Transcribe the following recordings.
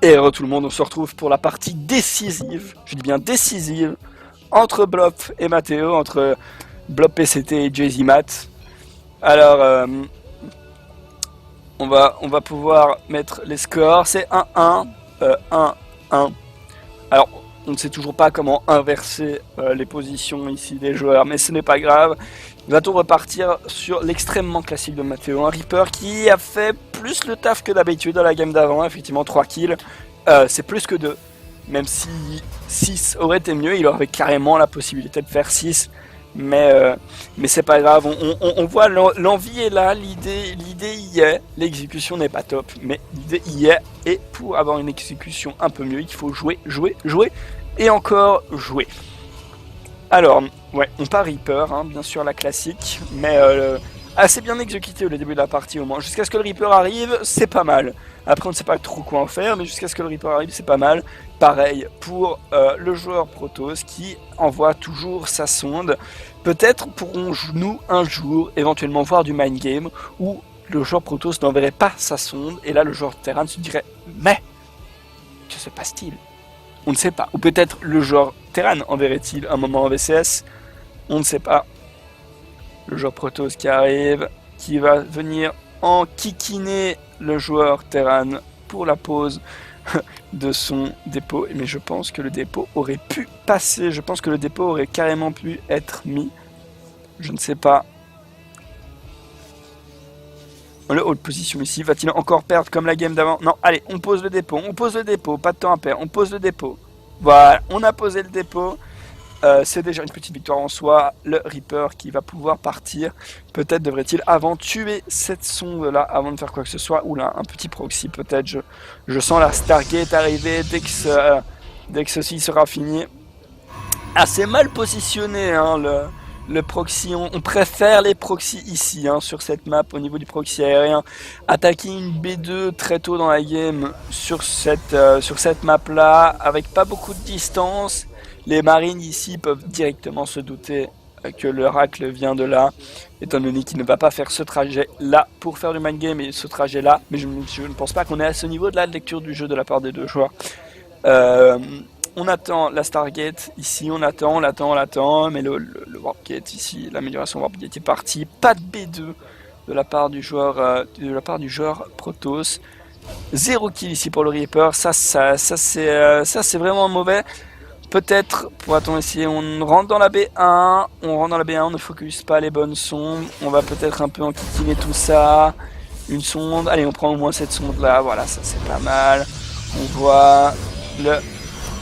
Et tout le monde, on se retrouve pour la partie décisive, je dis bien décisive, entre Blop et Mathéo, entre Blop PCT et Jay-Z Matt. Alors, on va pouvoir mettre les scores, c'est 1-1, 1-1. Alors, on ne sait toujours pas comment inverser les positions ici des joueurs, mais ce n'est pas grave. Va-t-on repartir sur l'extrêmement classique de Mathéo, un Reaper qui a fait plus le taf que d'habitude dans la game d'avant, effectivement 3 kills, c'est plus que 2, même si 6 aurait été mieux, il aurait carrément la possibilité de faire 6, mais c'est pas grave, on voit l'envie est là, l'idée y est, l'exécution n'est pas top, mais l'idée y est, et pour avoir une exécution un peu mieux, il faut jouer, et encore jouer. Alors, ouais, on part Reaper, hein, bien sûr la classique, mais assez bien exécuté au début de la partie au moins. Jusqu'à ce que le Reaper arrive, c'est pas mal. Après, on ne sait pas trop quoi en faire, mais jusqu'à ce que le Reaper arrive, c'est pas mal. Pareil pour le joueur Protoss qui envoie toujours sa sonde. Peut-être pourrons-nous un jour éventuellement voir du mind game où le joueur Protoss n'enverrait pas sa sonde, et là le joueur Terran se dirait « Mais, que se passe-t-il ?» On ne sait pas. Ou peut-être le joueur Terran enverrait-il un moment en VCS. On ne sait pas. Le joueur Protoss qui arrive, qui va venir enquiquiner le joueur Terran pour la pose de son dépôt. Mais je pense que le dépôt aurait pu passer. Je pense que le dépôt aurait carrément pu être mis. Je ne sais pas. Le hold position ici, va-t-il encore perdre comme la game d'avant? Non, allez, on pose le dépôt, pas de temps à perdre, on pose le dépôt. Voilà, on a posé le dépôt, c'est déjà une petite victoire en soi. Le Reaper qui va pouvoir partir, peut-être devrait-il avant tuer cette sonde là, avant de faire quoi que ce soit. Oula, un petit proxy peut-être, je sens la Stargate arriver dès que ceci sera fini. Assez mal positionné, hein, le proxy, on préfère les proxys ici, hein, sur cette map, au niveau du proxy aérien. Attaquer une B2 très tôt dans la game sur cette map là, avec pas beaucoup de distance, les marines ici peuvent directement se douter que l'oracle vient de là, étant donné qu'il ne va pas faire ce trajet là pour faire du mind game et ce trajet là, mais je ne pense pas qu'on est à ce niveau de la lecture du jeu de la part des deux joueurs. On attend la Stargate ici, on attend, mais le Warpgate ici, l'amélioration Warpgate est partie. Pas de B2 de la part du joueur Protoss. 0 kill ici pour le Reaper, ça c'est vraiment mauvais. Peut-être, pourra-t-on essayer, on rentre dans la B1, on ne focus pas les bonnes sondes, on va peut-être un peu enquiquiner tout ça. Une sonde, allez on prend au moins cette sonde là, voilà, ça c'est pas mal. On voit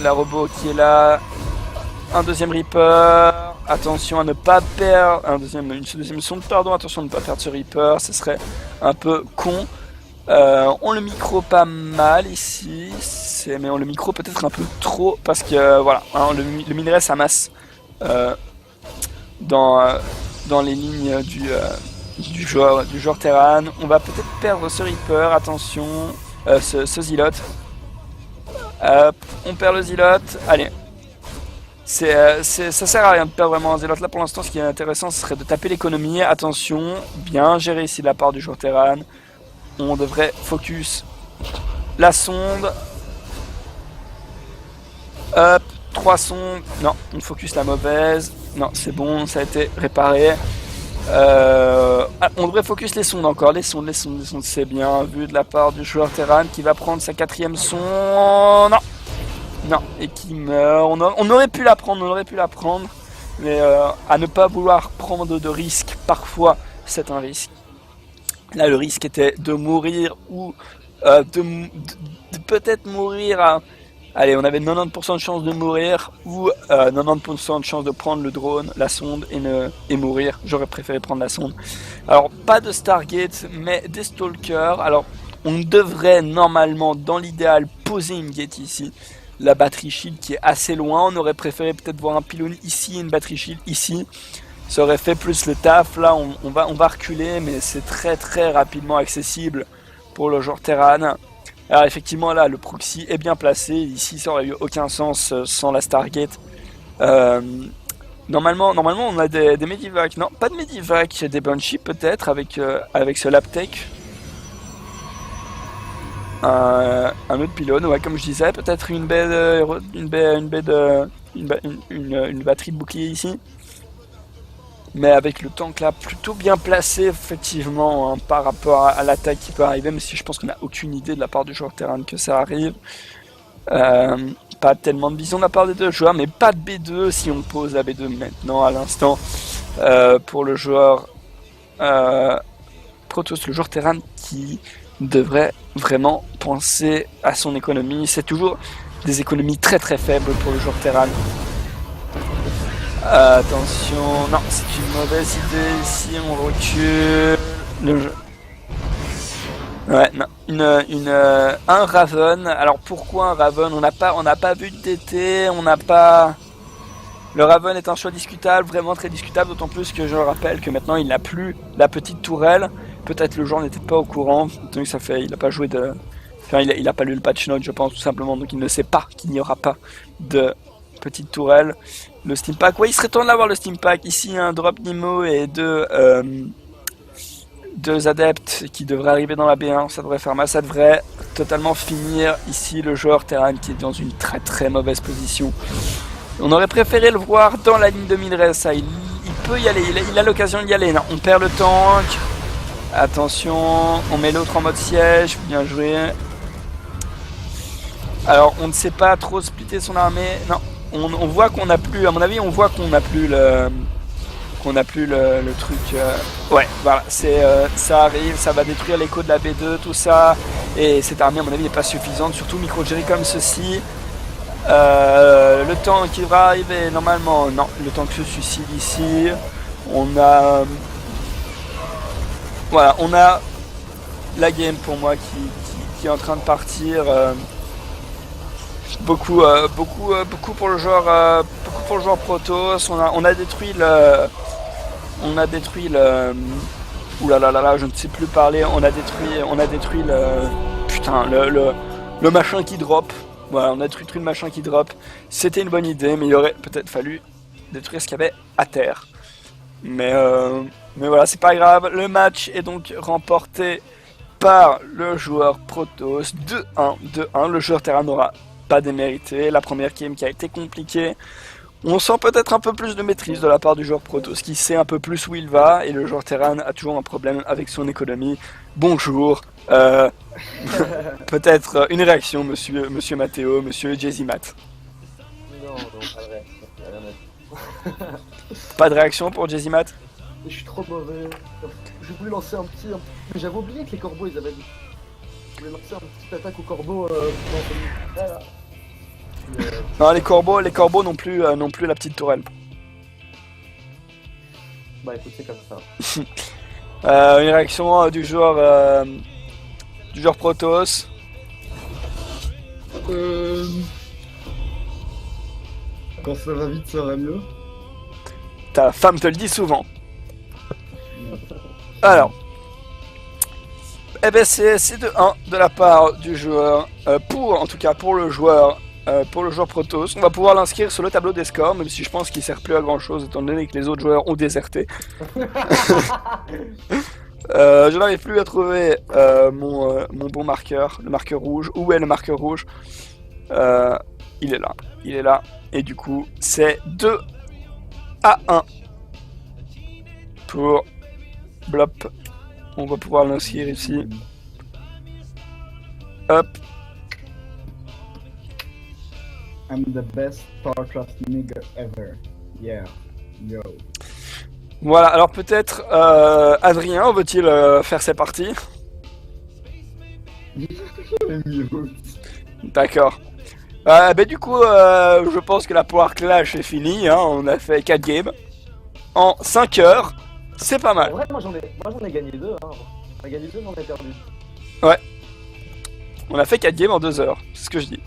la robot qui est là, un deuxième Reaper, attention à ne pas perdre, une deuxième sonde, pardon, attention à ne pas perdre ce Reaper, ce serait un peu con. On le micro pas mal ici, mais on le micro peut-être un peu trop, parce que voilà, hein, le minerai s'amasse dans les lignes du joueur Terran. On va peut-être perdre ce Reaper, attention, ce Zealot. On perd le Zealot, allez. Ça sert à rien de perdre vraiment un Zealot. Là pour l'instant ce qui est intéressant ce serait de taper l'économie. Attention, bien géré ici de la part du joueur Terran. On devrait focus la sonde. Hop, 3 sondes. Non, on focus la mauvaise. Non, c'est bon, ça a été réparé. On devrait focus les sondes encore. Les sondes, c'est bien vu de la part du joueur Terran qui va prendre sa 4ème sonde. Non, et qui meurt. On aurait pu la prendre, mais à ne pas vouloir prendre de risques, parfois c'est un risque. Là, le risque était de mourir ou de peut-être mourir à... Allez, on avait 90% de chance de mourir ou 90% de chance de prendre le drone, la sonde et mourir. J'aurais préféré prendre la sonde. Alors, pas de Stargate, mais des Stalkers. Alors, on devrait normalement, dans l'idéal, poser une gate ici. La batterie shield qui est assez loin. On aurait préféré peut-être voir un pylône ici et une batterie shield ici. Ça aurait fait plus le taf. Là, on va reculer, mais c'est très très rapidement accessible pour le joueur Terran. Alors effectivement là le proxy est bien placé, ici ça aurait eu aucun sens sans la Stargate. Normalement on a des Medivac, non pas de Medivac, des Banshee peut-être avec ce Laptech. un autre pylône, ouais, comme je disais, peut-être une baie de, une batterie de bouclier ici. Mais avec le tank là plutôt bien placé effectivement, hein, par rapport à l'attaque qui peut arriver, même si je pense qu'on n'a aucune idée de la part du joueur terrain que ça arrive. Pas tellement de vision de la part des deux joueurs, mais pas de B2 si on pose la B2 maintenant à l'instant pour le joueur Protoss, le joueur terrain qui devrait vraiment penser à son économie. C'est toujours des économies très très faibles pour le joueur terrain. Attention, non, c'est une mauvaise idée ici, on recule. Le jeu. Ouais, non, un Raven. Alors pourquoi un Raven? On n'a pas vu de DT, on n'a pas. Le Raven est un choix discutable, vraiment très discutable, d'autant plus que je rappelle que maintenant il n'a plus la petite tourelle. Peut-être le joueur n'était pas au courant, donc ça fait, il n'a pas joué de. Enfin, il a pas lu le patch note, je pense, tout simplement, donc il ne sait pas qu'il n'y aura pas de petite tourelle. Le Steam Pack, ouais, il serait temps d'avoir le Steam Pack. Ici, un drop Nemo et deux adeptes qui devraient arriver dans la B1, ça devrait faire mal, ça devrait totalement finir ici le joueur terrain qui est dans une très très mauvaise position. On aurait préféré le voir dans la ligne de minerais, ça, il peut y aller, il a l'occasion d'y aller. Non, on perd le tank. Attention, on met l'autre en mode siège, bien joué. Alors, on ne sait pas trop splitter son armée. Non, on voit qu'on n'a plus, à mon avis, on voit qu'on n'a plus le truc. Ouais, voilà, ça arrive, ça va détruire l'écho de la B2, tout ça. Et cette armée, à mon avis, n'est pas suffisante, surtout micro-gérée comme ceci. Le tank qui va arriver, normalement, non, le tank se suicide ici. Voilà, on a la game pour moi qui est en train de partir. Beaucoup pour le joueur Protoss. On a détruit le ouh là là là là, je ne sais plus parler. On a détruit le machin qui drop. Voilà, on a détruit le machin qui drop. C'était une bonne idée, mais il aurait peut-être fallu détruire ce qu'il y avait à terre. Mais voilà, c'est pas grave. Le match est donc remporté par le joueur Protoss 2-1. Le joueur terrain n'aura pas démérité. La première game qui a été compliquée. On sent peut-être un peu plus de maîtrise de la part du joueur Protoss qui sait un peu plus où il va, et le joueur terrain a toujours un problème avec son économie. Bonjour. Peut-être une réaction, monsieur Matteo, monsieur Jessimat. Non, pas de réaction. Pas de réaction pour Jessimat? Je suis trop mauvais. J'ai voulu lancer un petit. Mais j'avais oublié que les corbeaux ils avaient dit. Je voulais lancer un petit attaque aux corbeaux. Non, les corbeaux n'ont plus la petite tourelle. Bah écoute, c'est comme ça. Une réaction du joueur Protoss. Quand ça va vite, ça va mieux. Ta femme te le dit souvent. Alors, eh ben c'est 2-1 de la part du joueur, en tout cas pour le joueur Protoss. On va pouvoir l'inscrire sur le tableau des scores, même si je pense qu'il sert plus à grand chose étant donné que les autres joueurs ont déserté. Je n'arrive plus à trouver mon bon marqueur, le marqueur rouge. Où est le marqueur rouge? Il est là, et du coup c'est 2-1 pour Blop. On va pouvoir l'inscrire ici. Hop. I'm the best StarCraft nigga ever. Yeah. Yo. Voilà, alors peut-être Adrien veut-il faire ses parties? D'accord. Du coup, je pense que la Power Clash est finie. Hein. On a fait 4 games en 5 heures. C'est pas mal. En vrai, moi j'en ai gagné 2. Hein. On a gagné 2, j'en ai perdu. Ouais. On a fait 4 games en 2 heures. C'est ce que je dis.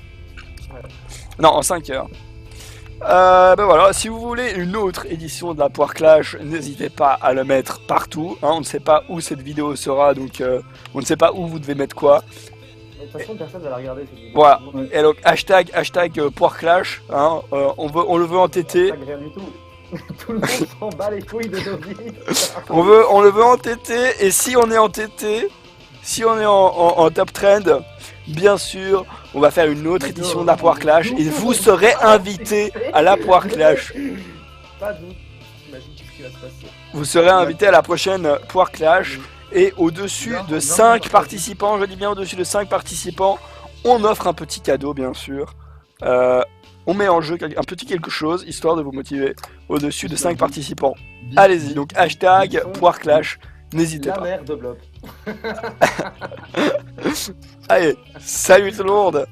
Ouais. Non, en 5 heures. Voilà, si vous voulez une autre édition de la Power Clash, n'hésitez pas à le mettre partout. Hein. On ne sait pas où cette vidéo sera, donc on ne sait pas où vous devez mettre quoi. De toute façon, personne va la regarder. Voilà. Et donc hashtag Power Clash. Hein. On le veut en TT. Rien du tout. Tout le monde s'en bat les couilles de nos vies. On le veut en TT, et si on est en TT, si on est en top trend, bien sûr, on va faire une autre édition de la Poire Clash et vous serez invités à la Poire Clash. Pas de doute, j'imagine ce qui va se passer. Vous serez invités à la prochaine Poire Clash et au-dessus de 5 participants, je dis bien au-dessus de 5 participants, on offre un petit cadeau bien sûr. On met en jeu un petit quelque chose histoire de vous motiver au-dessus de 5 participants. Allez-y, donc hashtag Poire Clash, n'hésitez La pas. mère de Blob. Allez, salut tout le monde!